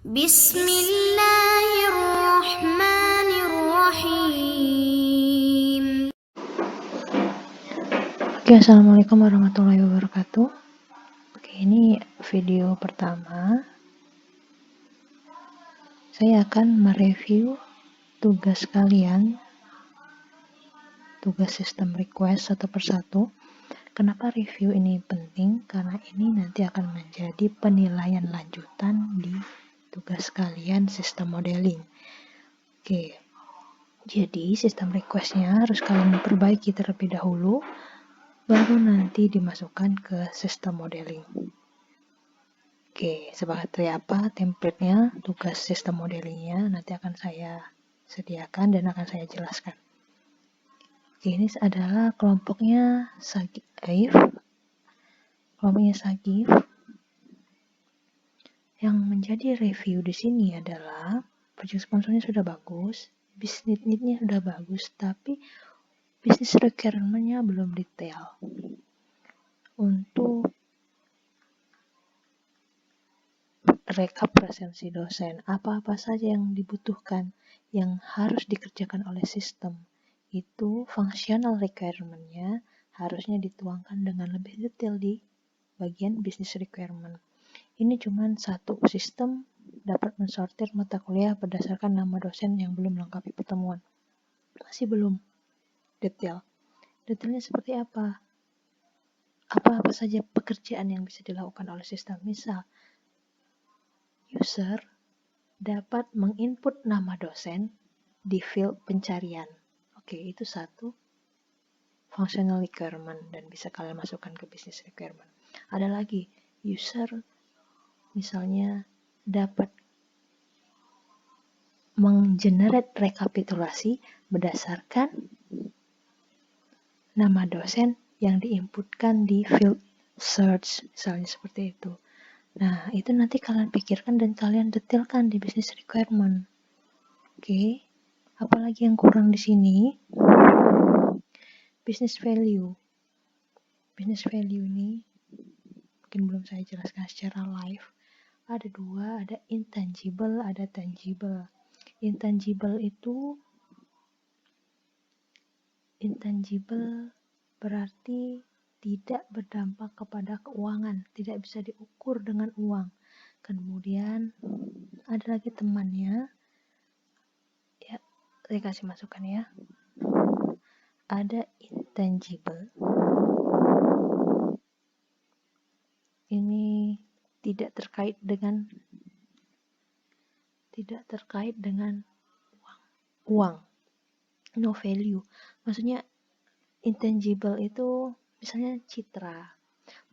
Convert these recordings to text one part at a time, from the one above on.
Bismillahirrahmanirrahim. Oke, assalamualaikum warahmatullahi wabarakatuh. Oke, ini video pertama. Saya akan mereview tugas kalian, tugas sistem request satu persatu. Kenapa review ini penting? Karena ini nanti akan menjadi penilaian lanjutan di tugas kalian sistem modeling. Oke, jadi sistem requestnya harus kalian perbaiki terlebih dahulu, baru nanti dimasukkan ke sistem modeling. Oke, seperti apa template-nya, tugas sistem modelingnya nanti akan saya sediakan dan akan saya jelaskan. Oke, ini adalah kelompoknya Sagif. Kelompoknya Sagif. Yang menjadi review di sini adalah project sponsornya sudah bagus, business need-nya sudah bagus, tapi business requirement-nya belum detail. Untuk rekap presensi dosen, apa-apa saja yang dibutuhkan, yang harus dikerjakan oleh sistem, itu functional requirement-nya harusnya dituangkan dengan lebih detail di bagian business requirement. Ini cuma satu sistem dapat mensortir mata kuliah berdasarkan nama dosen yang belum melengkapi pertemuan. Masih belum detail. Detailnya seperti apa? Apa-apa saja pekerjaan yang bisa dilakukan oleh sistem. Misal, user dapat menginput nama dosen di field pencarian. Oke, itu satu functional requirement dan bisa kalian masukkan ke business requirement. Ada lagi, user misalnya dapat menggenerate rekapitulasi berdasarkan nama dosen yang diinputkan di field search, misalnya seperti itu. Nah, itu nanti kalian pikirkan dan kalian detailkan di business requirement. Oke, apalagi yang kurang di sini? Business value. Business value ini mungkin belum saya jelaskan secara live. Ada dua, ada intangible, ada tangible. Intangible berarti tidak berdampak kepada keuangan, tidak bisa diukur dengan uang. Kemudian ada lagi temannya, ya saya kasih masukan ya. Ada intangible. Ini tidak terkait dengan uang. No value. Maksudnya intangible itu misalnya citra.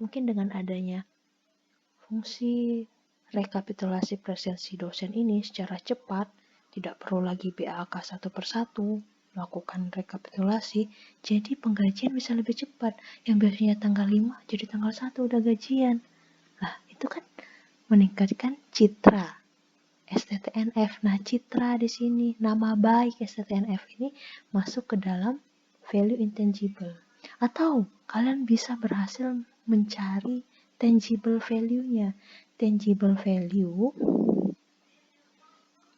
Mungkin dengan adanya fungsi rekapitulasi presensi dosen ini secara cepat, tidak perlu lagi BAK satu persatu, melakukan rekapitulasi, jadi penggajian bisa lebih cepat. Yang biasanya tanggal 5 jadi tanggal 1 udah gajian. Nah, itu kan meningkatkan citra STTNF. Nah, citra di sini, nama baik STTNF ini masuk ke dalam value intangible. Atau kalian bisa berhasil mencari tangible value-nya. Tangible value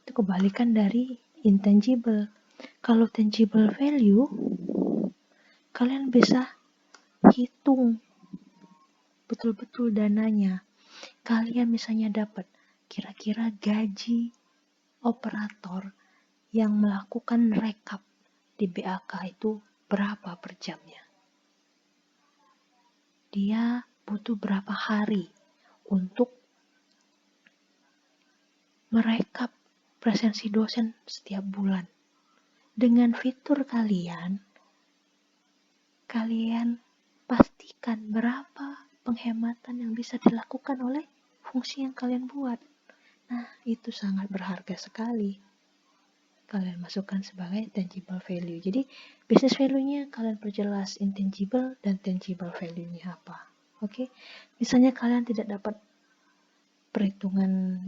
itu kebalikan dari intangible. Kalau tangible value, kalian bisa hitung betul-betul dananya. Kalian misalnya dapat kira-kira gaji operator yang melakukan rekap di BAK itu berapa per jamnya. Dia butuh berapa hari untuk merekap presensi dosen setiap bulan. Dengan fitur kalian pastikan berapa penghematan yang bisa dilakukan oleh fungsi yang kalian buat. Nah, itu sangat berharga sekali. Kalian masukkan sebagai tangible value. Jadi, business value-nya kalian perjelas intangible dan tangible value-nya apa. Oke? Misalnya kalian tidak dapat perhitungan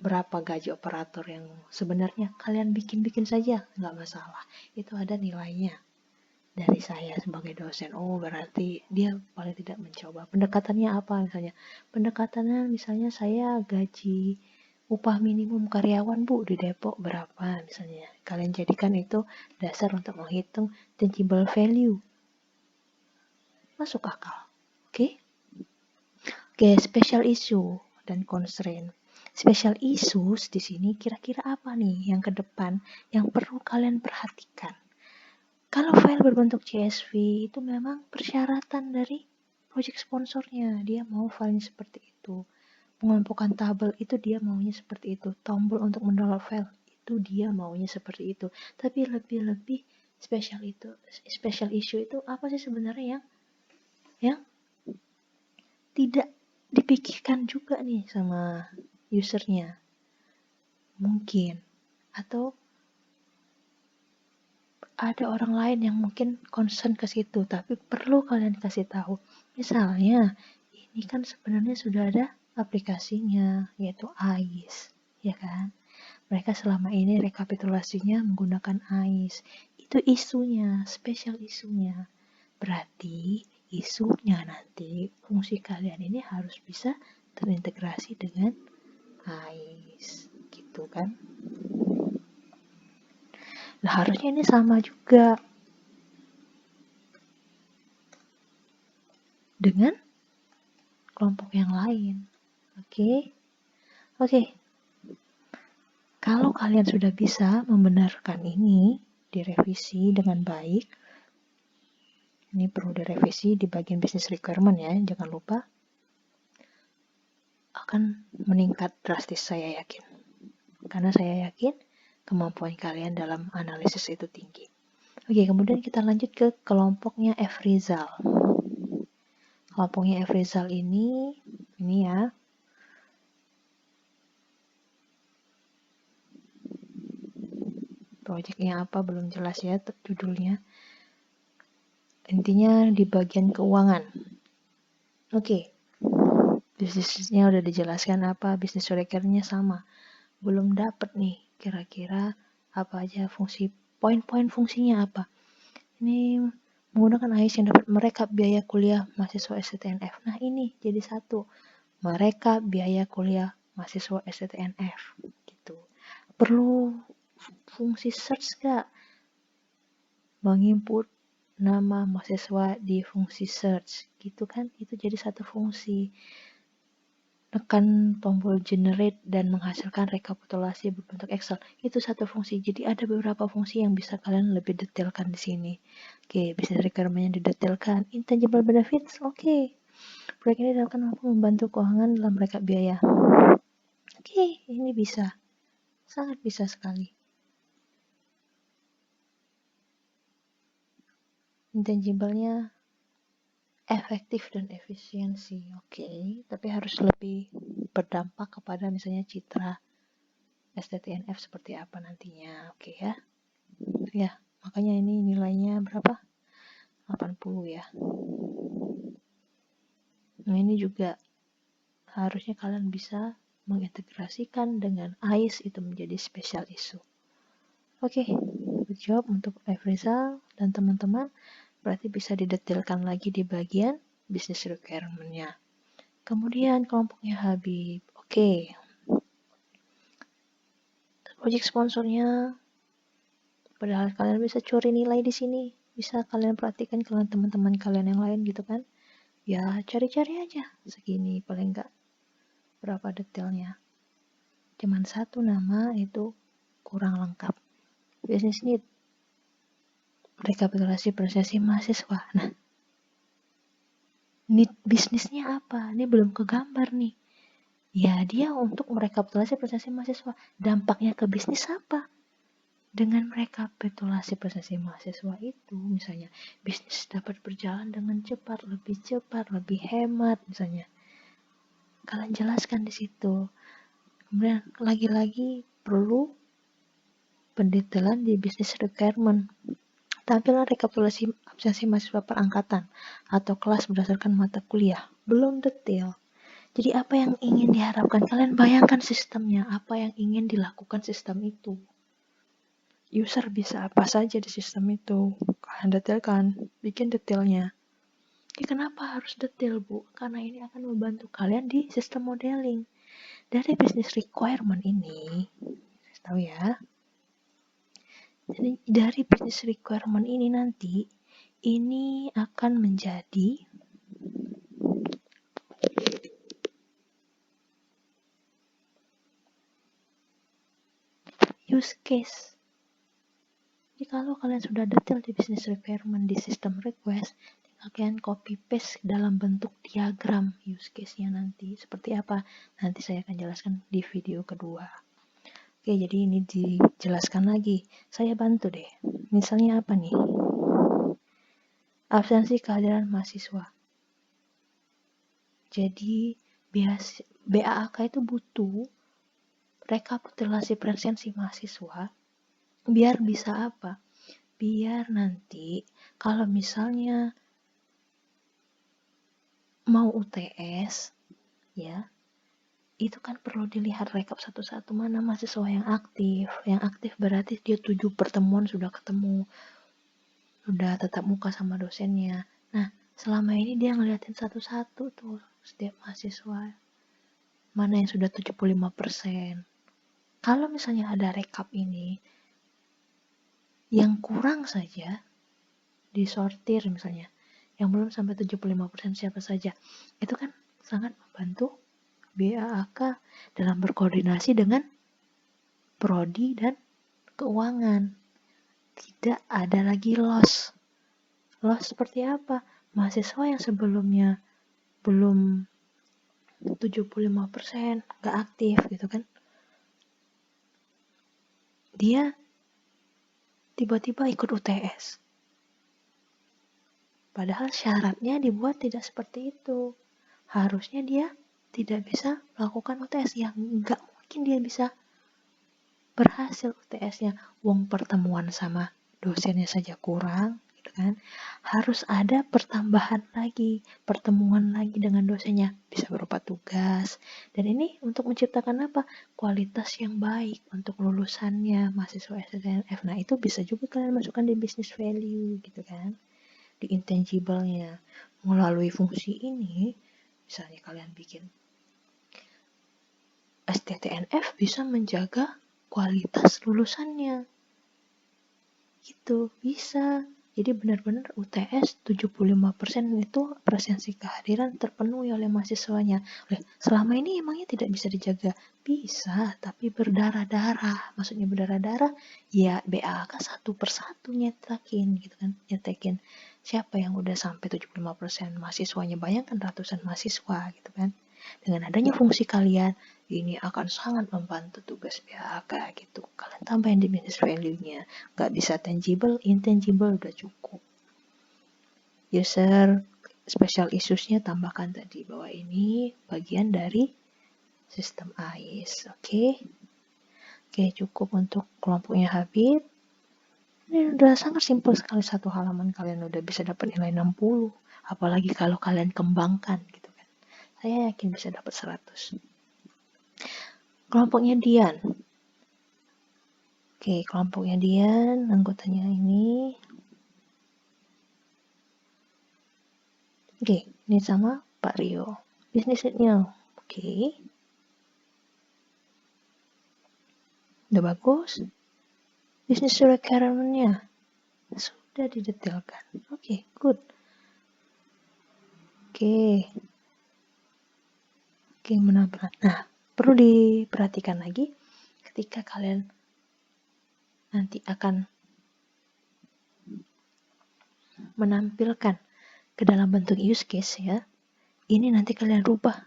berapa gaji operator yang sebenarnya, kalian bikin saja, nggak masalah. Itu ada nilainya dari saya sebagai dosen. Oh, berarti dia paling tidak mencoba. Pendekatannya apa misalnya? Pendekatannya misalnya saya gaji upah minimum karyawan Bu di Depok berapa misalnya. Kalian jadikan itu dasar untuk menghitung tangible value. Masuk akal. Oke? Oke, special issue dan constraint. Special issues di sini kira-kira apa nih yang ke depan yang perlu kalian perhatikan? Kalau file berbentuk CSV itu memang persyaratan dari project sponsornya. Dia mau filenya seperti itu. Pengelompokan tabel itu dia maunya seperti itu. Tombol untuk mendownload file itu dia maunya seperti itu. Tapi lebih-lebih special issue itu apa sih sebenarnya yang tidak dipikirkan juga nih sama usernya? Mungkin. Atau ada orang lain yang mungkin concern ke situ, tapi perlu kalian kasih tahu. Misalnya, ini kan sebenarnya sudah ada aplikasinya, yaitu AIS, ya kan? Mereka selama ini rekapitulasinya menggunakan AIS. Itu isunya, spesial isunya. Berarti isunya nanti fungsi kalian ini harus bisa terintegrasi dengan AIS, gitu kan? Nah, harusnya ini sama juga dengan kelompok yang lain. Oke. Kalau kalian sudah bisa membenarkan ini, direvisi dengan baik. Ini perlu direvisi di bagian business requirement ya, jangan lupa. Akan meningkat drastis saya yakin. Karena saya yakin kemampuan kalian dalam analisis itu tinggi. Oke, kemudian kita lanjut ke kelompoknya F-Rizal. Kelompoknya F-Rizal ini ya. Proyeknya apa belum jelas ya judulnya. Intinya di bagian keuangan. Oke. Bisnisnya udah dijelaskan apa, bisnis requirement-nya sama. Belum dapet nih kira-kira apa aja fungsi, poin-poin fungsinya apa. Ini menggunakan AIS yang dapat merekap biaya kuliah mahasiswa STNF. Nah ini jadi satu, merekap biaya kuliah mahasiswa STNF gitu. Perlu fungsi search gak? Menginput nama mahasiswa di fungsi search gitu kan, itu jadi satu fungsi. Tekan tombol generate dan menghasilkan rekapitulasi berbentuk Excel. Itu satu fungsi. Jadi ada beberapa fungsi yang bisa kalian lebih detailkan di sini. Oke, business requirement yang didetailkan. Intangible benefits, oke. Proyek ini akan mampu membantu keuangan dalam rekap biaya. Oke, ini bisa. Sangat bisa sekali. Intangible-nya efektif dan efisiensi, oke. Tapi harus lebih berdampak kepada misalnya citra STTNF seperti apa nantinya, oke ya. Ya, makanya ini nilainya berapa? 80 ya. Nah, ini juga harusnya kalian bisa mengintegrasikan dengan AIS itu menjadi special issue. Oke, good job untuk F-Rizal dan teman-teman. Berarti bisa didetailkan lagi di bagian business requirement-nya. Kemudian kelompoknya Habib. Oke. Project sponsornya, padahal kalian bisa curi nilai di sini. Bisa kalian perhatikan kalian teman-teman kalian yang lain gitu kan. Ya cari-cari aja segini paling enggak berapa detailnya. Cuman satu nama itu kurang lengkap. Business need, rekapitulasi prestasi mahasiswa. Nah, need bisnisnya apa? Ini belum kegambar nih. Ya dia untuk merekapitulasi prestasi mahasiswa. Dampaknya ke bisnis apa? Dengan merekapitulasi prestasi mahasiswa itu, misalnya bisnis dapat berjalan dengan cepat, lebih hemat misalnya. Kalian jelaskan di situ. Kemudian lagi-lagi perlu pendetailan di business requirement. Tampilan rekapitulasi absensi mahasiswa per angkatan atau kelas berdasarkan mata kuliah. Belum detail. Jadi apa yang ingin diharapkan? Kalian bayangkan sistemnya, apa yang ingin dilakukan sistem itu. User bisa apa saja di sistem itu. Kalian detailkan, bikin detailnya. Kenapa harus detail, Bu? Karena ini akan membantu kalian di sistem modeling. Dari business requirement ini, tahu ya. Jadi dari business requirement ini nanti, ini akan menjadi use case. Jadi kalau kalian sudah detail di business requirement di system request, tinggal kalian copy paste dalam bentuk diagram use case-nya nanti. Seperti apa? Nanti saya akan jelaskan di video kedua. Oke, jadi ini dijelaskan lagi. Saya bantu deh. Misalnya apa nih? Absensi kehadiran mahasiswa. Jadi BAAK itu butuh rekapitulasi presensi mahasiswa biar bisa apa? Biar nanti kalau misalnya mau UTS ya, itu kan perlu dilihat rekap satu-satu mana mahasiswa yang aktif. Yang aktif berarti dia 7 pertemuan sudah ketemu, sudah tatap muka sama dosennya. Nah, selama ini dia ngeliatin satu-satu tuh setiap mahasiswa mana yang sudah 75%. Kalau misalnya ada rekap ini, yang kurang saja disortir misalnya, yang belum sampai 75% siapa saja, itu kan sangat membantu BAAK dalam berkoordinasi dengan prodi dan keuangan. Tidak ada lagi loss. Loss seperti apa? Mahasiswa yang sebelumnya belum 75% nggak aktif gitu kan, dia tiba-tiba ikut UTS. Padahal syaratnya dibuat tidak seperti itu. Harusnya dia tidak bisa melakukan UTS, yang nggak mungkin dia bisa berhasil UTS-nya. Wong pertemuan sama dosennya saja kurang, gitu kan. Harus ada pertambahan lagi, pertemuan lagi dengan dosennya, bisa berupa tugas. Dan ini untuk menciptakan apa? Kualitas yang baik untuk lulusannya mahasiswa SNF. Nah, itu bisa juga kalian masukkan di business value, gitu kan. Di intangible-nya. Melalui fungsi ini, misalnya kalian bikin STTNF bisa menjaga kualitas lulusannya. Gitu, bisa. Jadi benar-benar UTS 75% itu presensi kehadiran terpenuhi oleh mahasiswanya. Selama ini emangnya tidak bisa dijaga? Bisa, tapi berdarah-darah. Maksudnya berdarah-darah, ya BAK satu persatu nyetekin gitu kan. Nyetekin siapa yang udah sampai 75% mahasiswanya. Bayangkan ratusan mahasiswa gitu kan. Dengan adanya fungsi kalian, ini akan sangat membantu tugas BAK gitu. Kalian tambahin di business value-nya. Nggak bisa tangible, intangible udah cukup. User special issues-nya tambahkan tadi bahwa ini bagian dari sistem AIS. Oke, cukup untuk kelompoknya Habib. Ini udah sangat simpel sekali, satu halaman kalian udah bisa dapat nilai 60. Apalagi kalau kalian kembangkan gitu kan. Saya yakin bisa dapat 100. Kelompoknya Dian. Oke, kelompoknya Dian, anggotanya ini. Oke, ini sama Pak Rio. Business need-nya. Oke. Udah bagus. Business requirement-nya sudah didetailkan. Oke, good. Oke, benar-benar. Nah, perlu diperhatikan lagi ketika kalian nanti akan menampilkan ke dalam bentuk use case ya. Ini nanti kalian rubah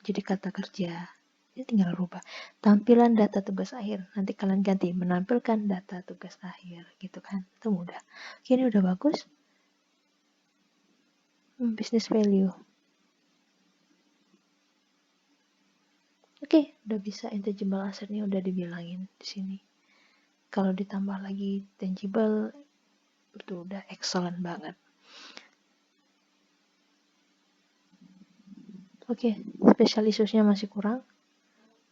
jadi kata kerja. Ini tinggal rubah. Tampilan data tugas akhir. Nanti kalian ganti menampilkan data tugas akhir gitu kan. Itu mudah. Oke, ini udah bagus. Business value. Oke, udah bisa intangible asset-nya udah dibilangin di sini. Kalau ditambah lagi tangible, itu udah excellent banget. Oke, special issues-nya masih kurang.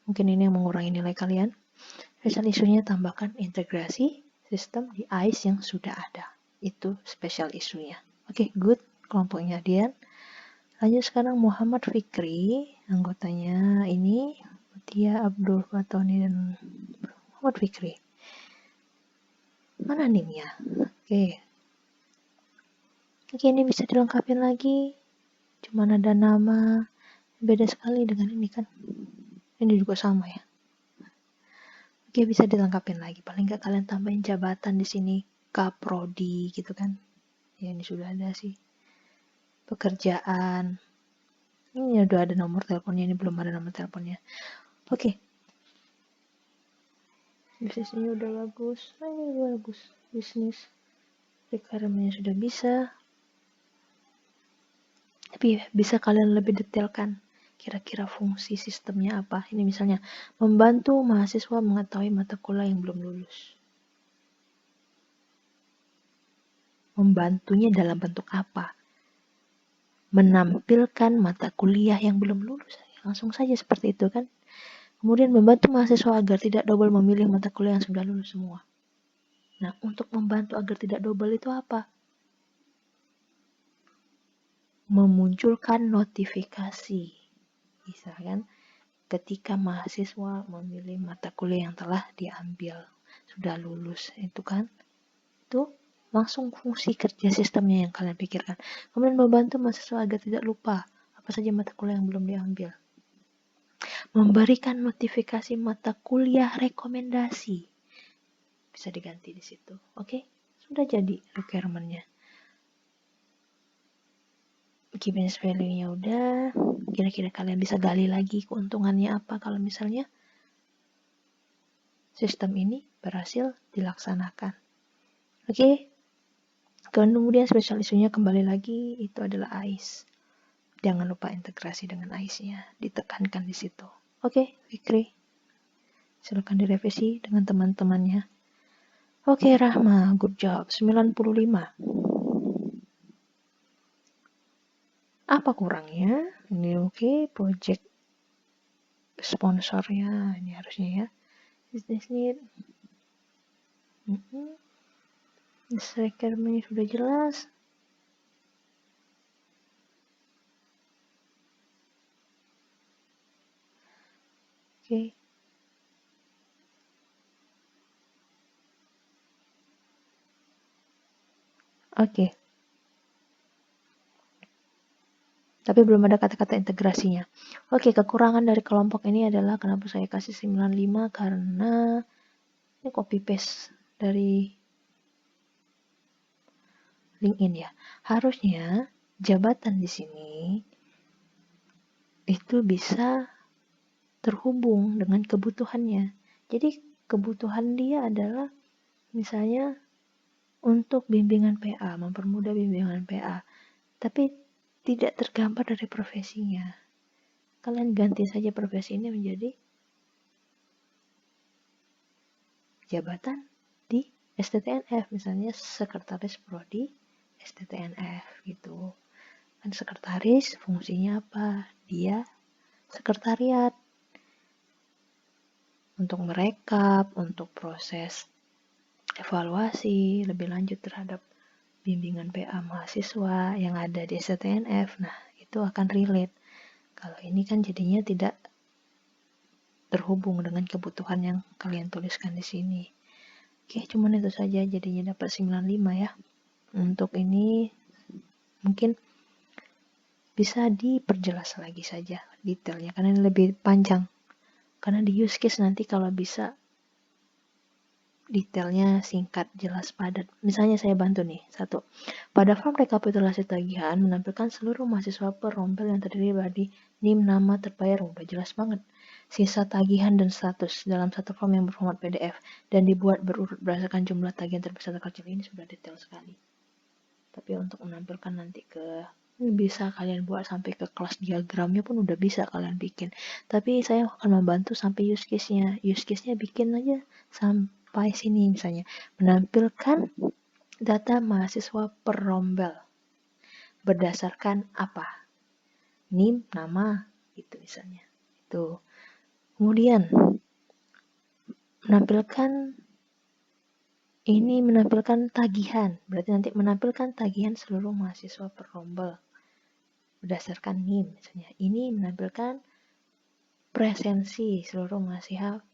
Mungkin ini yang mengurangi nilai kalian. Special issue-nya tambahkan integrasi sistem di AIS yang sudah ada. Itu special issue-nya. Oke, good. Kelompoknya Dian. Lanjut sekarang Muhammad Fikri, anggotanya ini Tia Abdul Fatoni dan Muhammad Fikri. Mana NIM-nya? Oke, ini bisa dilengkapi lagi. Cuman ada nama, beda sekali dengan ini kan. Ini juga sama ya. Oke, bisa dilengkapi lagi. Paling nggak kalian tambahin jabatan di sini, kaprodi gitu kan. Ya ini sudah ada sih. Pekerjaan. Ini udah ada nomor teleponnya, ini belum ada nomor teleponnya. Oke. Bisnisnya udah bagus. Ini bagus. Bisnis. Requirement-nya sudah bisa. Tapi bisa kalian lebih detailkan. Kira-kira fungsi sistemnya apa? Ini misalnya, membantu mahasiswa mengetahui mata kuliah yang belum lulus. Membantunya dalam bentuk apa? Menampilkan mata kuliah yang belum lulus. Langsung saja seperti itu kan. Kemudian membantu mahasiswa agar tidak double memilih mata kuliah yang sudah lulus semua. Nah, untuk membantu agar tidak double itu apa? Memunculkan notifikasi. Bisa kan? Ketika mahasiswa memilih mata kuliah yang telah diambil, sudah lulus, itu kan, itu langsung fungsi kerja sistemnya yang kalian pikirkan. Kemudian membantu mahasiswa agar tidak lupa apa saja mata kuliah yang belum diambil. Memberikan notifikasi mata kuliah rekomendasi, bisa diganti di situ. Oke, sudah jadi requirement-nya. Key business value-nya udah. Kira-kira kalian bisa gali lagi keuntungannya apa kalau misalnya sistem ini berhasil dilaksanakan. Oke. Kemudian spesial isunya kembali lagi itu adalah AIS. Jangan lupa integrasi dengan AIS-nya, ditekankan di situ. Oke, Fikri. Silakan direvisi dengan teman-temannya. Oke, Rahma, good job. 95. Apa kurangnya? Ini oke, project sponsornya ini harusnya ya. Business need. Requirement sudah jelas. Oke. Oke. Tapi belum ada kata-kata integrasinya. Oke, kekurangan dari kelompok ini adalah kenapa saya kasih 95 karena ini copy paste dari LinkedIn ya. Harusnya jabatan di sini itu bisa terhubung dengan kebutuhannya. Jadi kebutuhan dia adalah misalnya untuk bimbingan PA, mempermudah bimbingan PA. Tapi tidak tergambar dari profesinya. Kalian ganti saja profesi ini menjadi jabatan di STTNF, misalnya sekretaris prodi STTNF gitu. Kan sekretaris fungsinya apa? Dia sekretariat untuk merekap, untuk proses evaluasi lebih lanjut terhadap bimbingan PA mahasiswa yang ada di STNF. Nah, itu akan relate. Kalau ini kan jadinya tidak terhubung dengan kebutuhan yang kalian tuliskan di sini. Oke, cuman itu saja jadinya dapat 95 ya. Untuk ini mungkin bisa diperjelas lagi saja detailnya karena ini lebih panjang. Karena di use case nanti kalau bisa detailnya singkat, jelas, padat. Misalnya saya bantu nih, 1. Pada form rekapitulasi tagihan menampilkan seluruh mahasiswa per rombel yang terdiri dari NIM, nama, terbayar, udah jelas banget. Sisa tagihan dan status dalam satu form yang berformat PDF dan dibuat berurut berdasarkan jumlah tagihan terbesar terkecil, ini sudah detail sekali. Tapi untuk menampilkan nanti ini bisa kalian buat sampai ke kelas diagramnya pun udah bisa kalian bikin. Tapi saya akan membantu sampai use case-nya. Use case-nya bikin aja sampai sini misalnya. Menampilkan data mahasiswa per rombel. Berdasarkan apa? NIM, nama, gitu misalnya. Itu. Kemudian menampilkan tagihan. Berarti nanti menampilkan tagihan seluruh mahasiswa per rombel. Berdasarkan NIM misalnya. Ini menampilkan presensi seluruh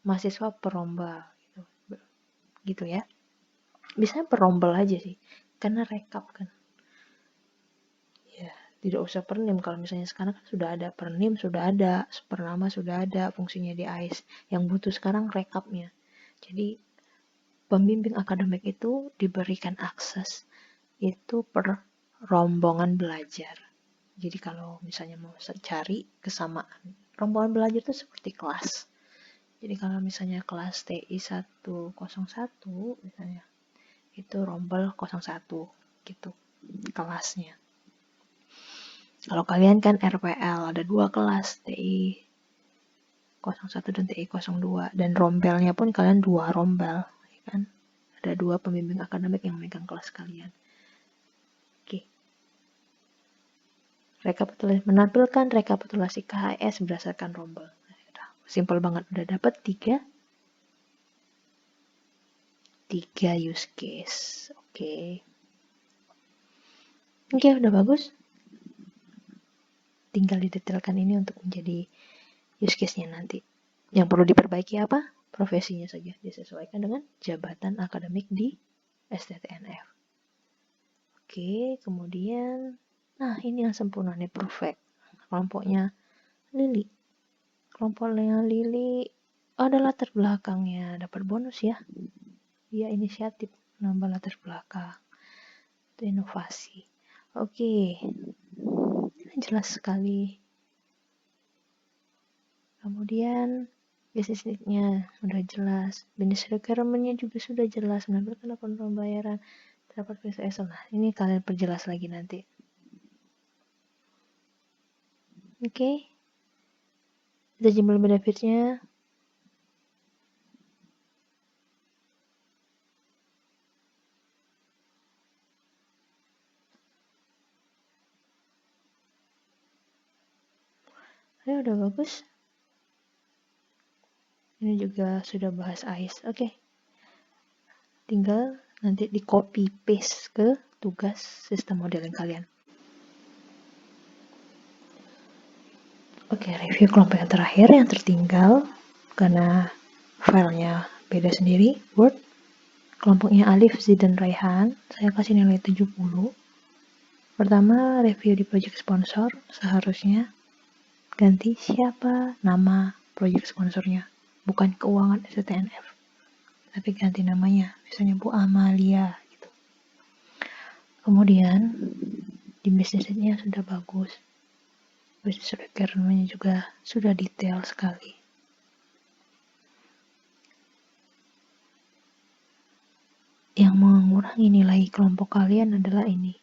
mahasiswa perombal gitu ya. Biasanya perombal aja sih, karena rekap kan. Ya, tidak usah pernim. Kalau misalnya sekarang kan sudah ada pernim, sudah ada pernama, sudah ada fungsinya di AIS. Yang butuh sekarang rekapnya. Jadi pembimbing akademik itu diberikan akses itu per rombongan belajar. Jadi kalau misalnya mau cari kesamaan, rombongan belajar itu seperti kelas. Jadi kalau misalnya kelas TI 101 misalnya, itu rombel 01 gitu kelasnya. Kalau kalian kan RPL, ada 2 kelas, TI 01 dan TI 02, dan rombelnya pun kalian 2 rombel, ya kan? Ada 2 pembimbing akademik yang megang kelas kalian. Oke. Menampilkan rekapitulasi KHS berdasarkan rombel. Simple banget, udah dapat 3 use case. Oke, udah bagus. Tinggal didetailkan ini untuk menjadi use case-nya nanti. Yang perlu diperbaiki apa? Profesinya saja disesuaikan dengan jabatan akademik di STTNF. Oke, kemudian nah ini yang sempurna nih, perfect. Kelompoknya Lili. Kelompoknya Lili ada latar belakangnya, dapat bonus ya. Dia inisiatif nambah latar belakang. Itu inovasi. Oke. Jelas sekali. Kemudian business need-nya sudah jelas, business requirement-nya juga sudah jelas, menampilkan akun pembayaran, terdapat PSS. Nah, ini kalian perjelas lagi nanti. Oke. Eligible benefits-nya udah bagus. Ini juga sudah bahas AIS. Oke. Tinggal nanti di copy paste ke tugas sistem modeling kalian. Oke, review kelompok yang terakhir yang tertinggal karena filenya beda sendiri. Word. Kelompoknya Alif, Zid, dan Raihan. Saya kasih nilai 70. Pertama, review di project sponsor. Seharusnya ganti siapa nama project sponsornya. Bukan keuangan STNF. Tapi ganti namanya. Misalnya Bu Amalia gitu. Kemudian di business-nya sudah bagus. Business requirement-nya juga sudah detail sekali. Yang mengurangi nilai kelompok kalian adalah ini.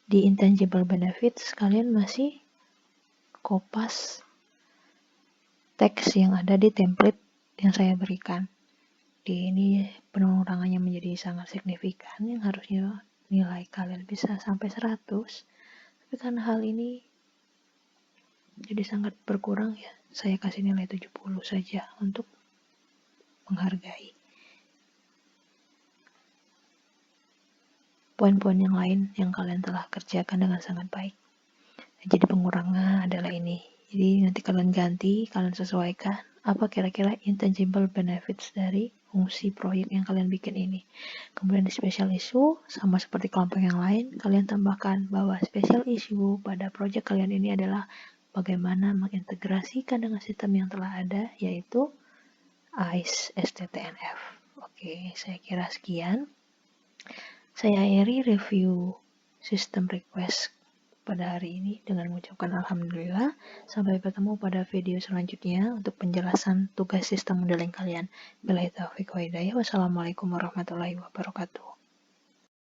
Di intangible benefits kalian masih kopas teks yang ada di template yang saya berikan. Di ini pengurangannya menjadi sangat signifikan, yang harusnya nilai kalian bisa sampai 100, tapi karena hal ini jadi sangat berkurang ya, saya kasih nilai 70 saja untuk menghargai. Poin-poin yang lain yang kalian telah kerjakan dengan sangat baik. Jadi pengurangan adalah ini. Jadi nanti kalian ganti, kalian sesuaikan apa kira-kira intangible benefits dari fungsi proyek yang kalian bikin ini. Kemudian di special issue, sama seperti kelompok yang lain, kalian tambahkan bahwa special issue pada proyek kalian ini adalah bagaimana mengintegrasikan dengan sistem yang telah ada, yaitu AIS STTNF. Oke, saya kira sekian. Saya akhiri review sistem request pada hari ini dengan mengucapkan alhamdulillah. Sampai bertemu pada video selanjutnya untuk penjelasan tugas sistem modeling kalian. Billahi taufiq wa hidayah. Wassalamualaikum warahmatullahi wabarakatuh.